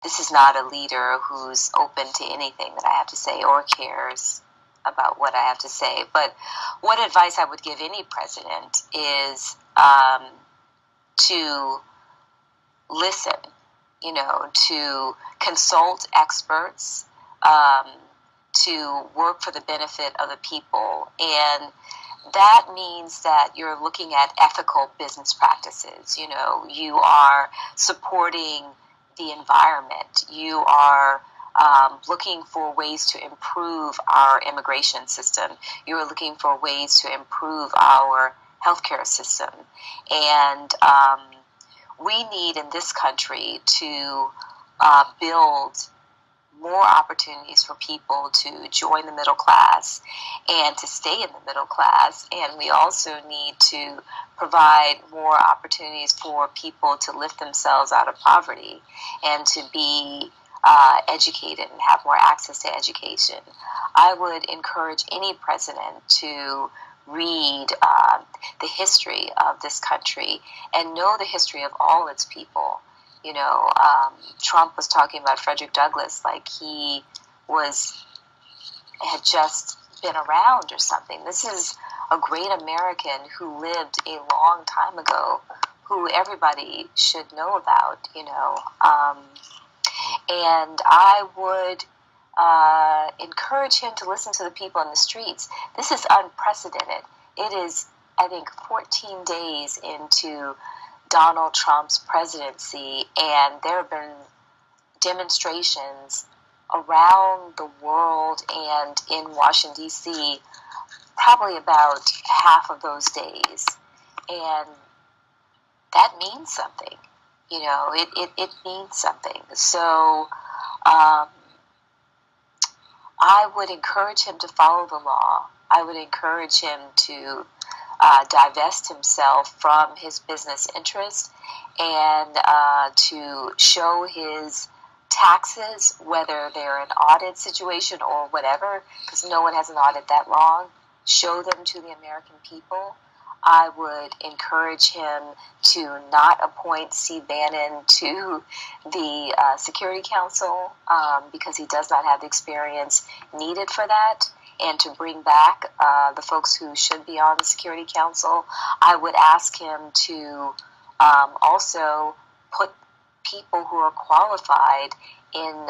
this is not a leader who's open to anything that I have to say or cares about what I have to say. But what advice I would give any president is to listen, to consult experts, to work for the benefit of the people. And that means that you're looking at ethical business practices. You are supporting the environment. You are looking for ways to improve our immigration system. You are looking for ways to improve our healthcare system. And we need in this country to build more opportunities for people to join the middle class and to stay in the middle class. And we also need to provide more opportunities for people to lift themselves out of poverty and to be educated and have more access to education. I would encourage any president to read the history of this country and know the history of all its people. Trump was talking about Frederick Douglass like he had just been around or something. This is a great American who lived a long time ago, who everybody should know about, and I would encourage him to listen to the people in the streets. This is unprecedented. It is, I think, 14 days into Donald Trump's presidency, and there have been demonstrations around the world and in Washington, D.C., probably about half of those days. And that means something. It means something. So I would encourage him to follow the law. I would encourage him to divest himself from his business interest and to show his taxes, whether they're an audit situation or whatever, because no one has an audit that long, show them to the American people. I would encourage him to not appoint Steve Bannon to the Security Council because he does not have the experience needed for that, and to bring back the folks who should be on the Security Council. I would ask him to also put people who are qualified in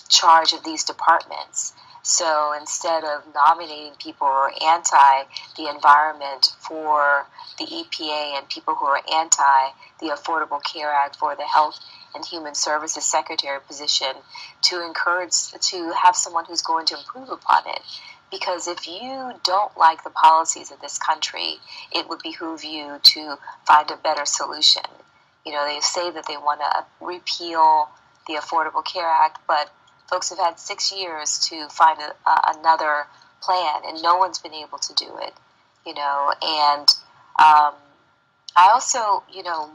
charge of these departments. So instead of nominating people who are anti the environment for the EPA and people who are anti the Affordable Care Act for the Health and Human Services Secretary position, to encourage to have someone who's going to improve upon it. Because if you don't like the policies of this country, it would behoove you to find a better solution. They say that they want to repeal the Affordable Care Act, but folks have had 6 years to find another plan, and no one's been able to do it, And I also,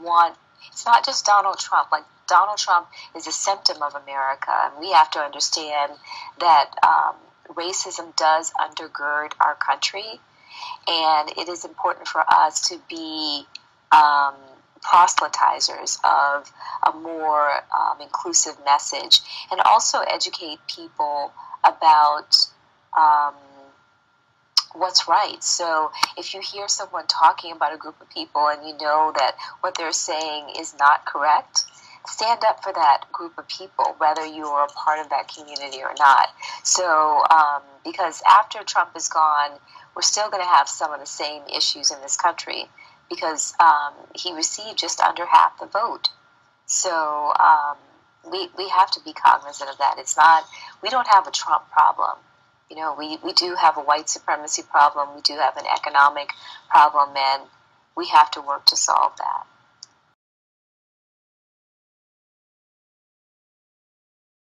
want, it's not just Donald Trump. Like, Donald Trump is a symptom of America, and we have to understand that racism does undergird our country, and it is important for us to be proselytizers of a more inclusive message, and also educate people about what's right. So if you hear someone talking about a group of people and you know that what they're saying is not correct, stand up for that group of people, whether you are a part of that community or not. So because after Trump is gone, we're still going to have some of the same issues in this country, because he received just under half the vote. So we have to be cognizant of that. It's not, we don't have a Trump problem. We do have a white supremacy problem. We do have an economic problem, and we have to work to solve that.